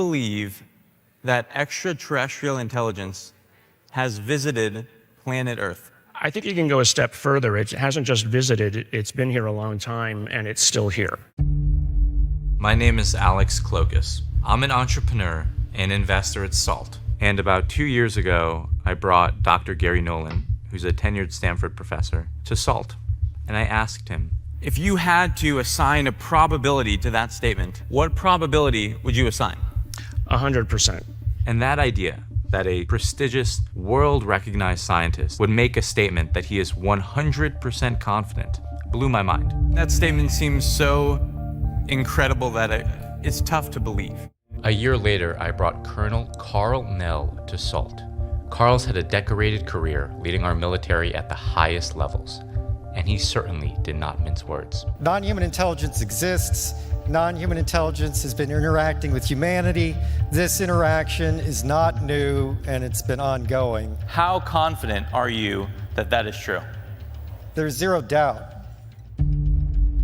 believe that extraterrestrial intelligence has visited planet Earth? I think you can go a step further. It hasn't just visited, it's been here a long time, and it's still here. My name is Alex Klokas. I'm an entrepreneur and investor at SALT. And about 2 years ago, I brought Dr. Gary Nolan, who's a tenured Stanford professor, to SALT. And I asked him, If you had to assign a probability to that statement, what probability would you assign? 100%. and that idea that a prestigious, world-recognized scientist would make a statement that he is 100% confident blew my mind. That statement seems so incredible that it's tough to believe. A year later, I brought Colonel Carl Nell to SALT. Carl's had a decorated career leading our military at the highest levels, and he certainly did not mince words. Non-human intelligence exists. Non-human intelligence has been interacting with humanity. This interaction is not new, and it's been ongoing. How confident are you that that is true? There's zero doubt.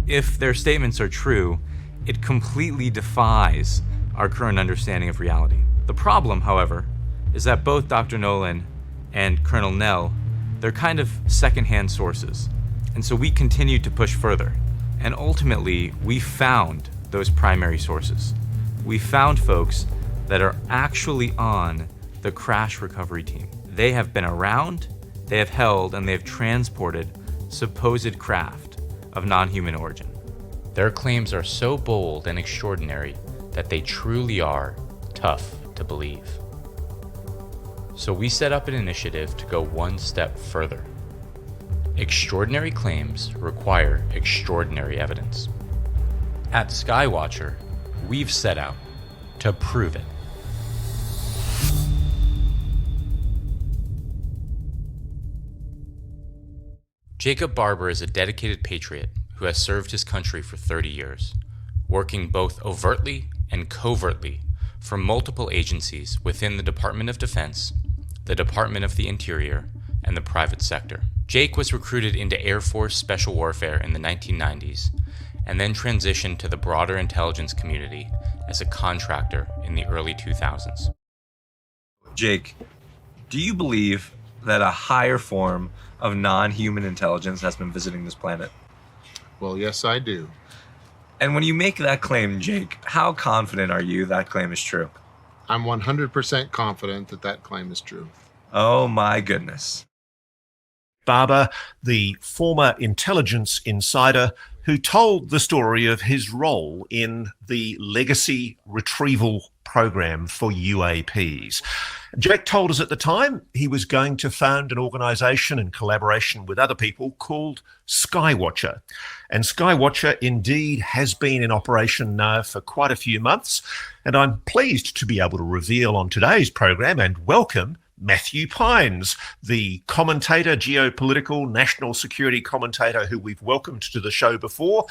If their statements are true, it completely defies our current understanding of reality. The problem, however, is that both Dr. Nolan and Colonel Nell, they're kind of secondhand sources. And so we continued to push further. And ultimately, we found those primary sources. We found folks that are actually on the crash recovery team. They have been around, they have held, and they have transported supposed craft of non-human origin. Their claims are so bold and extraordinary that they truly are tough to believe. So we set up an initiative to go one step further. Extraordinary claims require extraordinary evidence. At Skywatcher, we've set out to prove it. Jacob Barber is a dedicated patriot who has served his country for 30 years, working both overtly and covertly for multiple agencies within the Department of Defense, the Department of the Interior, and the private sector. Jake was recruited into Air Force Special Warfare in the 1990s and then transitioned to the broader intelligence community as a contractor in the early 2000s. Jake, do you believe that a higher form of non-human intelligence has been visiting this planet? Well, yes, I do. And when you make that claim, Jake, how confident are you that claim is true? I'm 100% confident that that claim is true. Oh my goodness. Barber, the former intelligence insider who told the story of his role in the legacy retrieval program for UAPs. Jake told us at the time he was going to found an organization in collaboration with other people called Skywatcher. And Skywatcher indeed has been in operation now for quite a few months. And I'm pleased to be able to reveal on today's program and welcome Matthew Pines, the commentator, geopolitical, national security commentator who we've welcomed to the show before.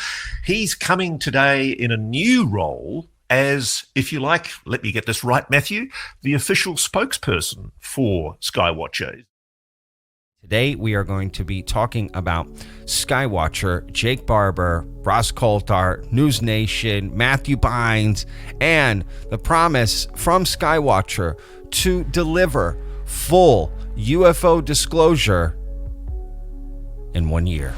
He's coming today in a new role as, if you like, let me get this right, Matthew, the official spokesperson for Skywatcher. Today, we are going to be talking about Skywatcher, Jake Barber, Ross Coulthart, News Nation, Matthew Pines, and the promise from Skywatcher to deliver full UFO disclosure in 1 year.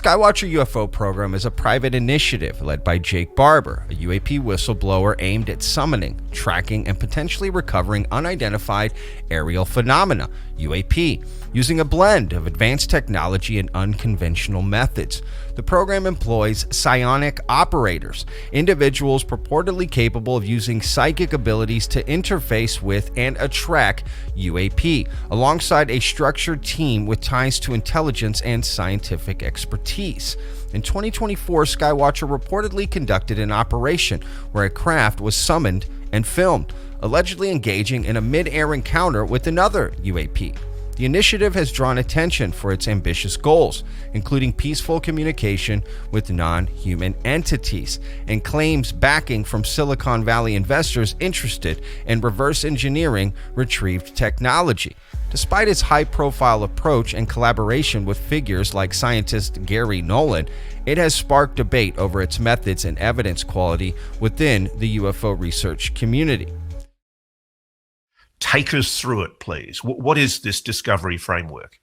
Skywatcher UFO program is a private initiative led by Jake Barber, a UAP whistleblower aimed at summoning, tracking, and potentially recovering unidentified aerial phenomena, UAP, using a blend of advanced technology and unconventional methods. The program employs psionic operators, individuals purportedly capable of using psychic abilities to interface with and attract UAP, alongside a structured team with ties to intelligence and scientific expertise. In 2024, Skywatcher reportedly conducted an operation where a craft was summoned and filmed, allegedly engaging in a mid-air encounter with another UAP. The The initiative has drawn attention for its ambitious goals, including peaceful communication with non-human entities, and claims backing from Silicon Valley investors interested in reverse engineering retrieved technology. Despite its high-profile approach and collaboration with figures like scientist Gary Nolan, it has sparked debate over its methods and evidence quality within the UFO research community. Take us through it, please. What is this discovery framework?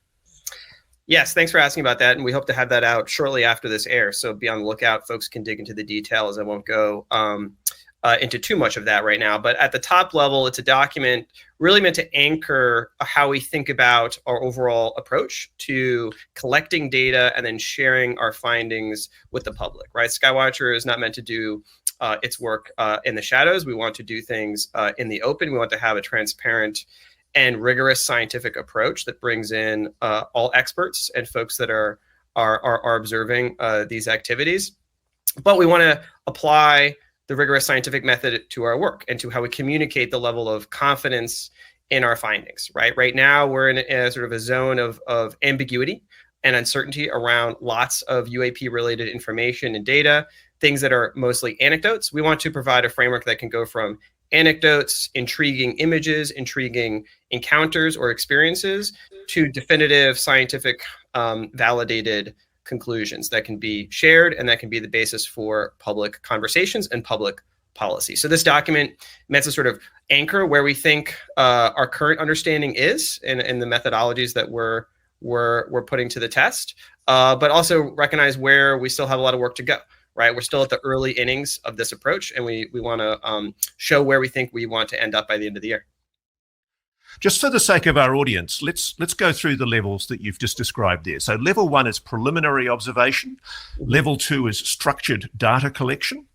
Yes, thanks for asking about that, and we hope to have that out shortly after this airs, so be on the lookout. Folks can dig into the details. I won't go into too much of that right now, but at the top level, it's a document really meant to anchor how we think about our overall approach to collecting data and then sharing our findings with the public, right? Skywatcher is not meant to do its work in the shadows. We want to do things in the open. We want to have a transparent and rigorous scientific approach that brings in all experts and folks that are observing these activities. But we want to apply the rigorous scientific method to our work and to how we communicate the level of confidence in our findings, right? Right now, we're in a sort of a zone of ambiguity and uncertainty around lots of UAP-related information and data, things that are mostly anecdotes. We want to provide a framework that can go from anecdotes, intriguing images, intriguing encounters or experiences, to definitive scientific validated conclusions that can be shared and that can be the basis for public conversations and public policy. So this document meant to sort of anchor where we think our current understanding is and the methodologies that we're putting to the test, but also recognize where we still have a lot of work to go. Right, we're still at the early innings of this approach, and we want to show where we think we want to end up by the end of the year. Just for the sake of our audience, let's go through the levels that you've just described there. So level 1 is preliminary observation. Level 2 is structured data collection.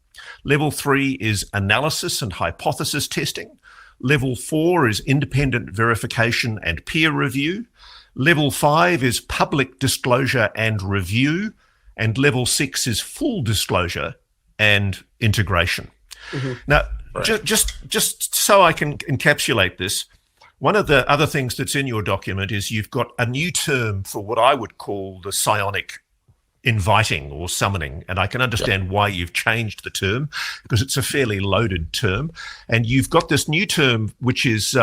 Level 3 is analysis and hypothesis testing. Level 4 is independent verification and peer review. Level 5 is public disclosure and review. And level 6 is full disclosure and integration. Now, just so I can encapsulate this, one of the other things that's in your document is you've got a new term for what I would call the psionic inviting or summoning. And I can understand why you've changed the term, because it's a fairly loaded term. And you've got this new term, which is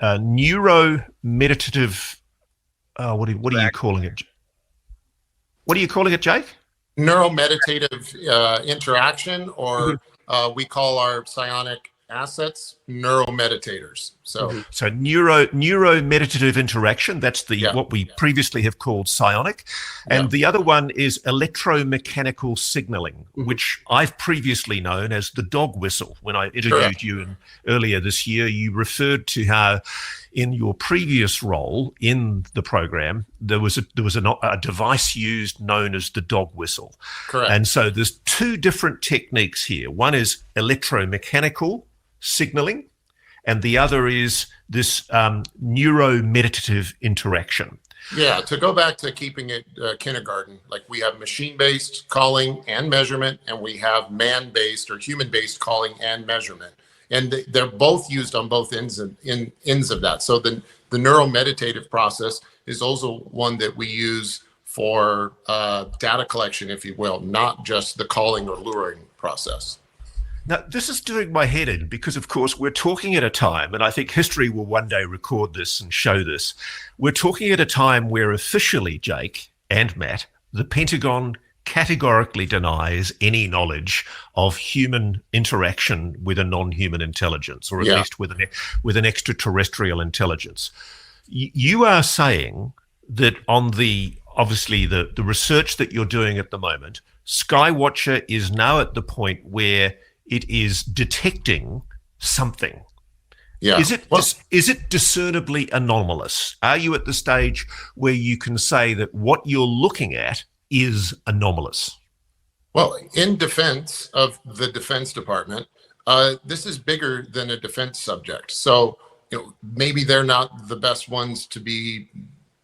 neuro-meditative, what are you calling it? What are you calling it, Jake? Neuromeditative interaction, or we call our psionic assets neuromeditators. So neuro-meditative interaction, that's what we previously have called psionic. And the other one is electromechanical signaling, which I've previously known as the dog whistle. When I interviewed you earlier this year, you referred to how in your previous role in the program, there was a device used known as the dog whistle. Correct. And so there's two different techniques here. One is electromechanical signaling, and the other is this neuro-meditative interaction. Yeah, to go back to keeping it kindergarten, like we have machine-based calling and measurement, and we have man-based or human-based calling and measurement. And they're both used on both ends of that. So the neuromeditative process is also one that we use for data collection, if you will, not just the calling or luring process. Now, this is doing my head in because, of course, we're talking at a time, and I think history will one day record this and show this. We're talking at a time where officially, Jake and Matt, the Pentagon categorically denies any knowledge of human interaction with a non-human intelligence, or at least with an extraterrestrial intelligence. You are saying that on obviously the research that you're doing at the moment, Skywatcher is now at the point where it is detecting something. Yeah. Is it discernibly anomalous? Are you at the stage where you can say that what you're looking at is anomalous? Well, in defense of the Defense Department, this is bigger than a defense subject. So, maybe they're not the best ones to be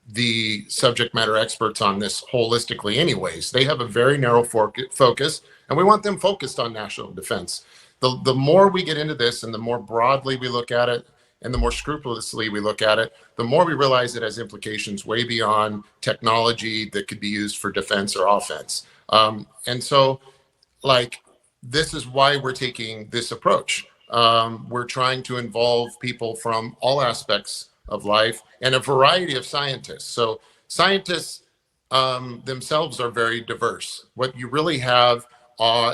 the subject matter experts on this holistically anyways. They have a very narrow focus, and we want them focused on national defense. The more we get into this and the more broadly we look at it, and the more scrupulously we look at it, the more we realize it has implications way beyond technology that could be used for defense or offense. And so, like, this is why we're taking this approach. We're trying to involve people from all aspects of life and a variety of scientists. So scientists themselves are very diverse. What you really have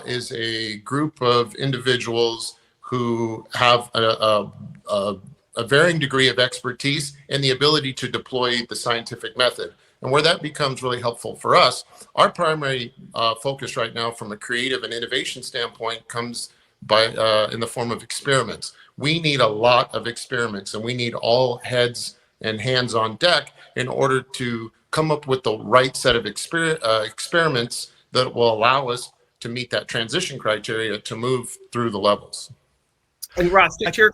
is a group of individuals who have a varying degree of expertise and the ability to deploy the scientific method. And where that becomes really helpful for us, our primary focus right now from a creative and innovation standpoint comes by in the form of experiments. We need a lot of experiments, and we need all heads and hands on deck in order to come up with the right set of experiments that will allow us to meet that transition criteria to move through the levels. And Ross, to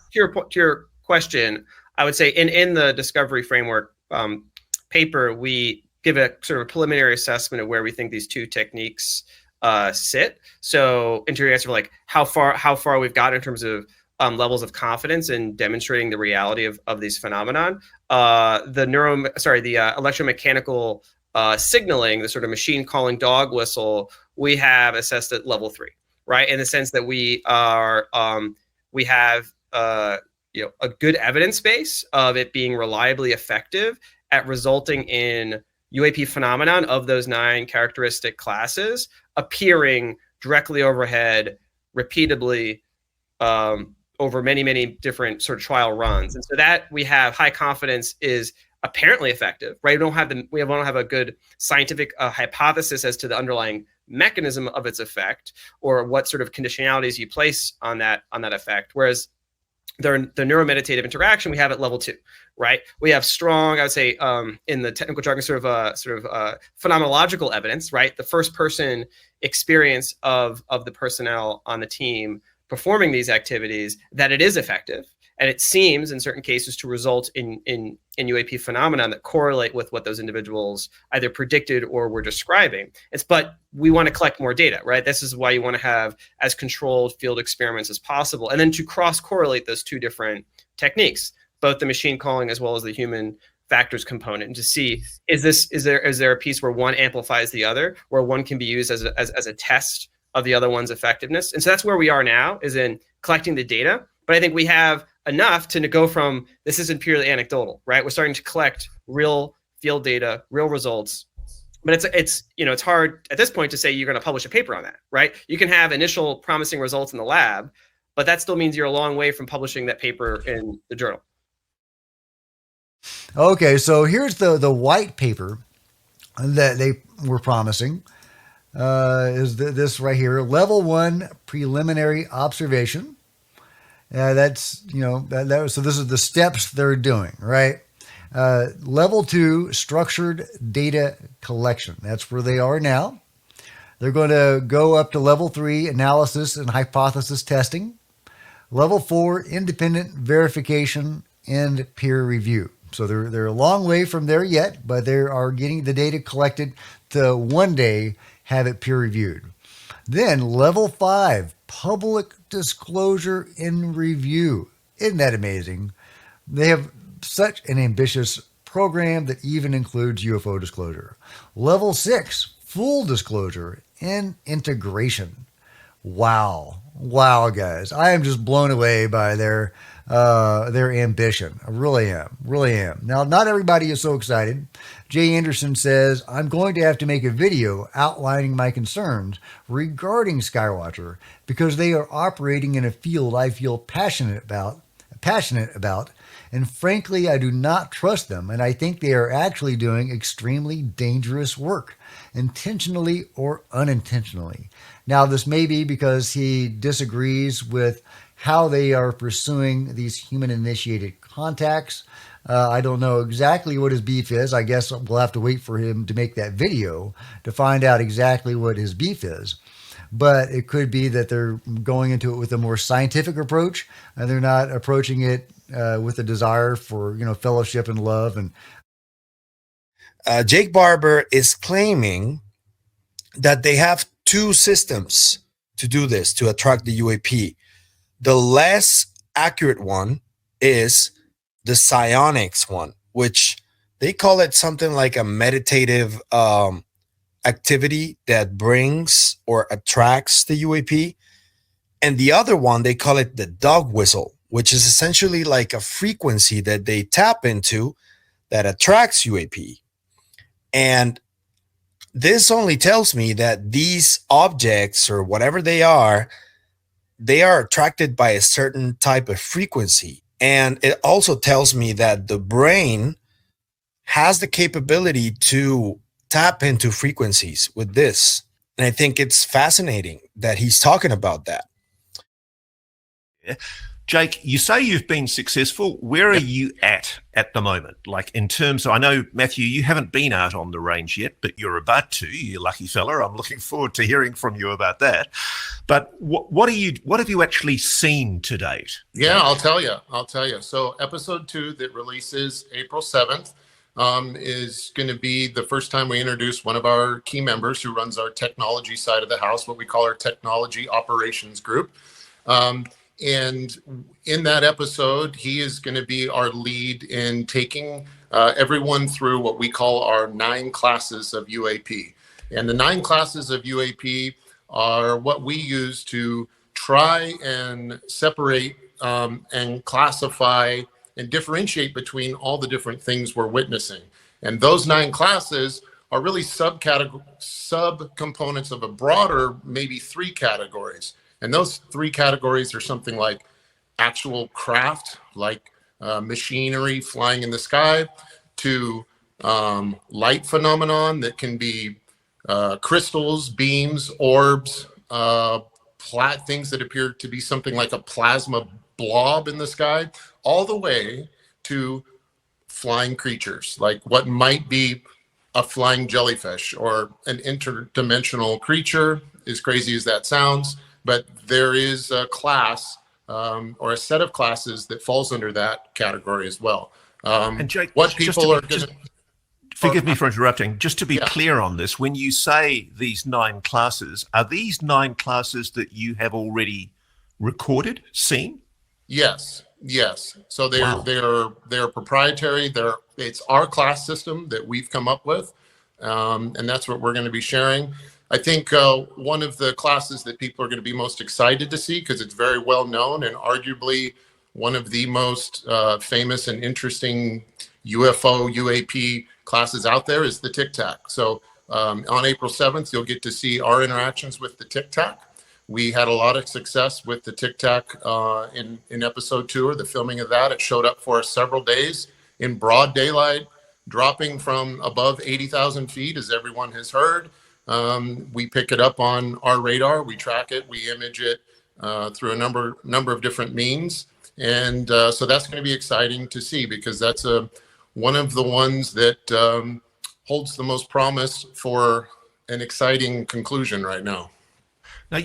your question, I would say in the discovery framework paper, we give a sort of a preliminary assessment of where we think these two techniques sit. So into your answer, like how far we've got in terms of levels of confidence in demonstrating the reality of these phenomenon. The electromechanical signaling, the sort of machine calling dog whistle, we have assessed at level 3, right? In the sense that we are we have a good evidence base of it being reliably effective at resulting in UAP phenomenon of those 9 characteristic classes appearing directly overhead repeatedly over many, many different sort of trial runs. And so that we have high confidence is apparently effective, right? We don't have a good scientific hypothesis as to the underlying mechanism of its effect or what sort of conditionalities you place on that effect. Whereas the neuromeditative interaction we have at level 2, right? We have strong, I would say, in the technical jargon, sort of phenomenological evidence, right? The first person experience of the personnel on the team performing these activities, that it is effective. And it seems in certain cases to result in UAP phenomenon that correlate with what those individuals either predicted or were describing. But we want to collect more data, right? This is why you want to have as controlled field experiments as possible. And then to cross-correlate those two different techniques, both the machine calling as well as the human factors component, and to see, is there a piece where one amplifies the other, where one can be used as a test of the other one's effectiveness? And so that's where we are now, is in collecting the data. But I think we have enough to go from, this isn't purely anecdotal, right? We're starting to collect real field data, real results. But it's hard at this point to say you're going to publish a paper on that, right? You can have initial promising results in the lab, but that still means you're a long way from publishing that paper in the journal. Okay, so here's the white paper that they were promising. Is this right here, level 1 preliminary observation. So this is the steps they're doing, right? Level 2 structured data collection. That's where they are now. They're going to go up to level 3 analysis and hypothesis testing. Level 4 independent verification and peer review. So they're a long way from there yet, but they are getting the data collected to one day have it peer reviewed. Then level 5, public disclosure and review. Isn't that amazing? They have such an ambitious program that even includes UFO disclosure. Level 6, full disclosure and integration. Wow, guys. I am just blown away by their ambition. I really am. Now, not everybody is so excited. Jay Anderson says, I'm going to have to make a video outlining my concerns regarding Skywatcher because they are operating in a field I feel passionate about, and frankly, I do not trust them, and I think they are actually doing extremely dangerous work, intentionally or unintentionally. Now, this may be because he disagrees with how they are pursuing these human-initiated contacts. I don't know exactly what his beef is. I guess we'll have to wait for him to make that video to find out exactly what his beef is. But it could be that they're going into it with a more scientific approach, and they're not approaching it with a desire for, fellowship and love. And Jake Barber is claiming that they have 2 systems to do this, to attract the UAP. The less accurate one is the psionics one, which they call it something like a meditative activity that brings or attracts the UAP. And the other one, they call it the dog whistle, which is essentially like a frequency that they tap into that attracts UAP. And this only tells me that these objects or whatever they are attracted by a certain type of frequency. And it also tells me that the brain has the capability to tap into frequencies with this. And I think it's fascinating that he's talking about that. Jake, you say you've been successful. Where are you at the moment? Like in terms of, I know, Matthew, you haven't been out on the range yet, but you're about to. You lucky fella. I'm looking forward to hearing from you about that. But what have you actually seen to date? Yeah, I'll tell you. So episode 2 that releases April 7th is going to be the first time we introduce one of our key members who runs our technology side of the house, what we call our technology operations group. And in that episode, he is going to be our lead in taking everyone through what we call our 9 classes of UAP. And the 9 classes of UAP are what we use to try and separate and classify and differentiate between all the different things we're witnessing. And those 9 classes are really subcomponents of a broader, maybe 3 categories. And those 3 categories are something like actual craft, like machinery flying in the sky, to light phenomenon that can be crystals, beams, orbs, things that appear to be something like a plasma blob in the sky, all the way to flying creatures, like what might be a flying jellyfish or an interdimensional creature, as crazy as that sounds. But there is a class or a set of classes that falls under that category as well. And Jake, what people are going to... Forgive me for interrupting. Just to be clear on this, when you say these 9 classes, are these 9 classes that you have already recorded, seen? Yes. So they're proprietary. It's our class system that we've come up with, and that's what we're going to be sharing. I think one of the classes that people are going to be most excited to see, because it's very well known and arguably one of the most famous and interesting UFO, UAP classes out there, is the Tic Tac. So on April 7th, you'll get to see our interactions with the Tic Tac. We had a lot of success with the Tic Tac in episode 2, or the filming of that. It showed up for us several days in broad daylight, dropping from above 80,000 feet, as everyone has heard. We pick it up on our radar, we track it, we image it through a number of different means. And so that's going to be exciting to see, because that's one of the ones that holds the most promise for an exciting conclusion right now. Now,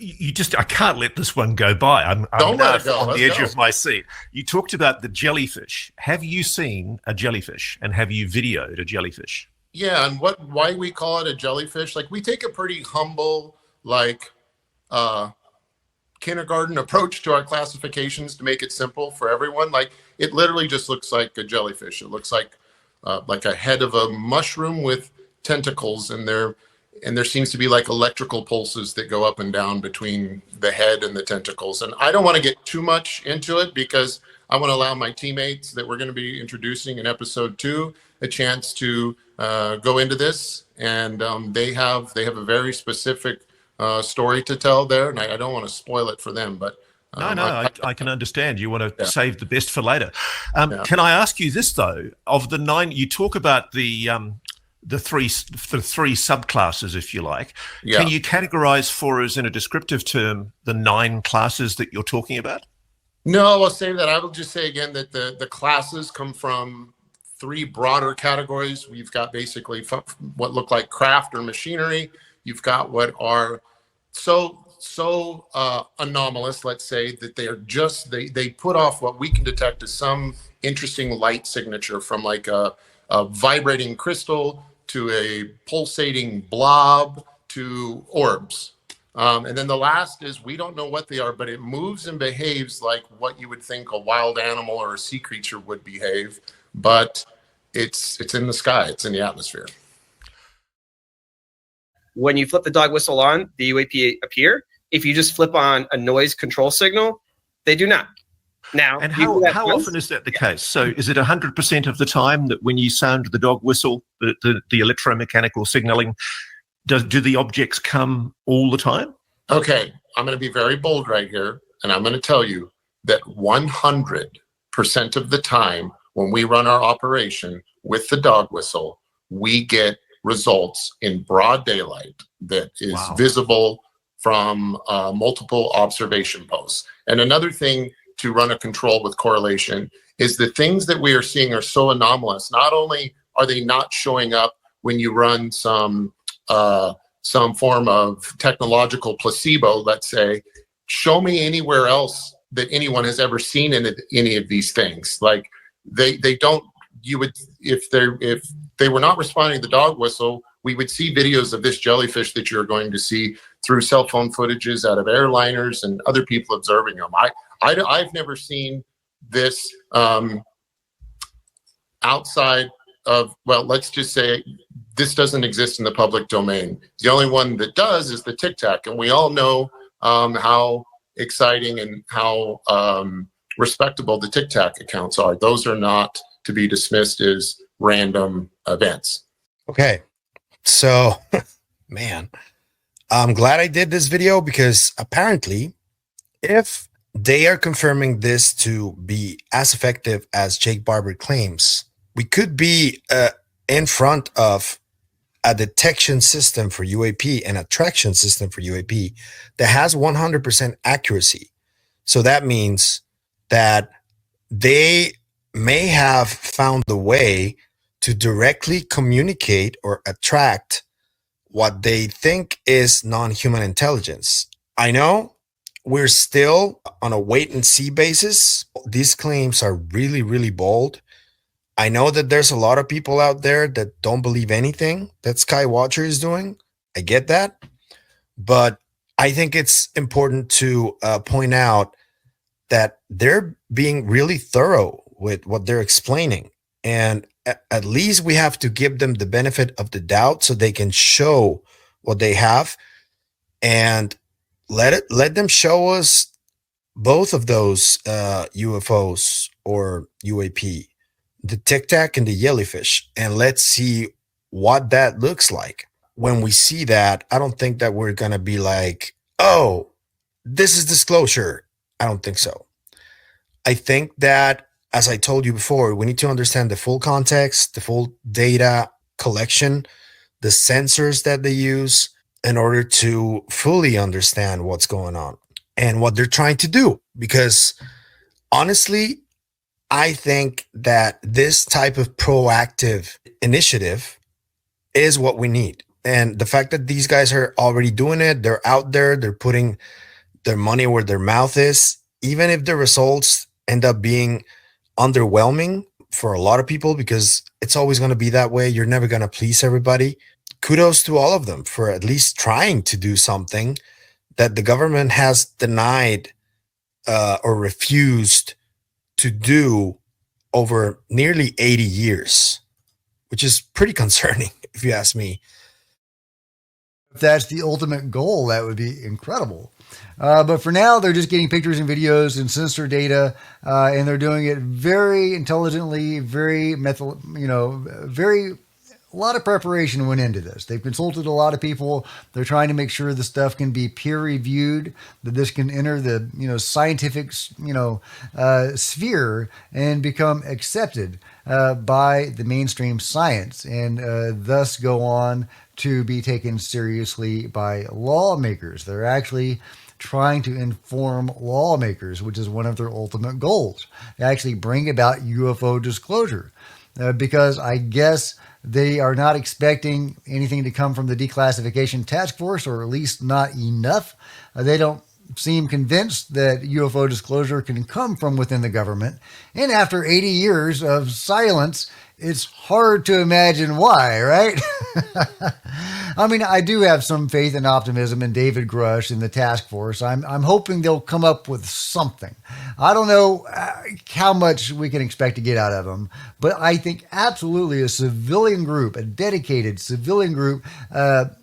I can't let this one go by. I'm Don't let it go. on Let's the edge go. of my seat. You talked about the jellyfish. Have you seen a jellyfish, and have you videoed a jellyfish? Yeah, and why we call it a jellyfish? Like, we take a pretty humble, kindergarten approach to our classifications to make it simple for everyone. Like, it literally just looks like a jellyfish. It looks like a head of a mushroom with tentacles, and there seems to be like electrical pulses that go up and down between the head and the tentacles. And I don't want to get too much into it, because I want to allow my teammates that we're going to be introducing in episode 2 a chance to go into this, and they have a very specific story to tell there, and I don't want to spoil it for them. But I can understand. You want to save the best for later. Can I ask you this though? Of the 9, you talk about the 3 subclasses, if you like. Yeah. Can you categorize for us in a descriptive term the 9 classes that you're talking about? No, I'll say that. I will just say again that the classes come from 3 broader categories. We've got basically what look like craft or machinery. You've got what are so anomalous, let's say, that they are just they put off what we can detect as some interesting light signature, from like a vibrating crystal to a pulsating blob to orbs. And then the last is we don't know what they are, but it moves and behaves like what you would think a wild animal or a sea creature would behave, but it's in the sky, it's in the atmosphere. When you flip the dog whistle on, the UAP appear. If you just flip on a noise control signal, they do not. Now, and how often is that the case? So is it 100% of the time that when you sound the dog whistle, the electromechanical signaling, do the objects come all the time? Okay, I'm going to be very bold right here, and I'm going to tell you that 100% of the time when we run our operation with the dog whistle, we get results in broad daylight that is visible from multiple observation posts. And another thing to run a control with correlation is the things that we are seeing are so anomalous. Not only are they not showing up when you run some form of technological placebo, let's say, show me anywhere else that anyone has ever seen any of these things. Like they don't, you would, if they were not responding to the dog whistle, we would see videos of this jellyfish that you're going to see through cell phone footages out of airliners and other people observing them. I've never seen this outside of, well, let's just say this doesn't exist in the public domain. The only one that does is the Tic Tac, and we all know how exciting and how respectable the Tic Tac accounts are. Those are not to be dismissed as random events. Okay, so man, I'm glad I did this video, because apparently if they are confirming this to be as effective as Jake Barber claims, we could be in front of a detection system for UAP and a traction system for UAP that has 100% accuracy. So that means that they may have found the way to directly communicate or attract what they think is non-human intelligence. I know we're still on a wait and see basis. These claims are really, really bold. I know that there's a lot of people out there that don't believe anything that Skywatcher is doing. I get that. But I think it's important to point out that they're being really thorough with what they're explaining. And at least we have to give them the benefit of the doubt so they can show what they have, and let them show us both of those UFOs or UAP, the Tic Tac and the jellyfish, and let's see what that looks like. When we see that, I don't think that we're going to be like, oh, this is disclosure. I don't think so. I think that, as I told you before, we need to understand the full context, the full data collection, the sensors that they use in order to fully understand what's going on and what they're trying to do. Because honestly, I think that this type of proactive initiative is what we need. And the fact that these guys are already doing it, they're out there, they're putting their money where their mouth is, even if the results end up being underwhelming for a lot of people, because it's always going to be that way. You're never going to please everybody. Kudos to all of them for at least trying to do something that the government has denied or refused to do over nearly 80 years, which is pretty concerning, if you ask me. If that's the ultimate goal, that would be incredible. But for now, they're just getting pictures and videos and sensor data, and they're doing it very intelligently, very a lot of preparation went into this. They've consulted a lot of people. They're trying to make sure the stuff can be peer reviewed, that this can enter the scientific sphere and become accepted by the mainstream science, and thus go on to be taken seriously by lawmakers. They're actually trying to inform lawmakers, which is one of their ultimate goals, to actually bring about UFO disclosure, because I guess they are not expecting anything to come from the declassification task force, or at least not enough. They don't seem convinced that UFO disclosure can come from within the government. And after 80 years of silence, it's hard to imagine why, right? I mean, I do have some faith and optimism in David Grush and the task force. I'm hoping they'll come up with something. I don't know how much we can expect to get out of them, but I think absolutely a civilian group, a dedicated civilian group,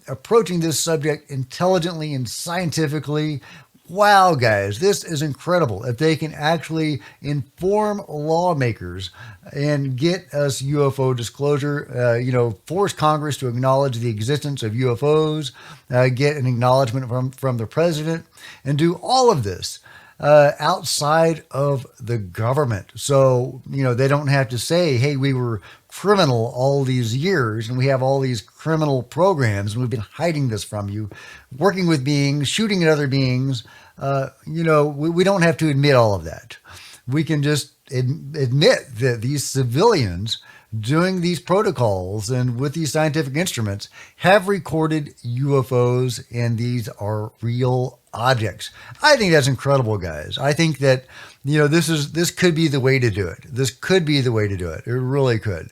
approaching this subject intelligently and scientifically. Wow, guys, this is incredible. If they can actually inform lawmakers and get us UFO disclosure, force Congress to acknowledge the existence of UFOs, get an acknowledgement from the president, and do all of this outside of the government. So, they don't have to say, hey, we were criminal all these years and we have all these criminal programs and we've been hiding this from you, working with beings, shooting at other beings. We don't have to admit all of that. We can just admit that these civilians doing these protocols and with these scientific instruments have recorded UFOs, and these are real objects. I think that's incredible, guys. I think that, this could be the way to do it. This could be the way to do it. It really could.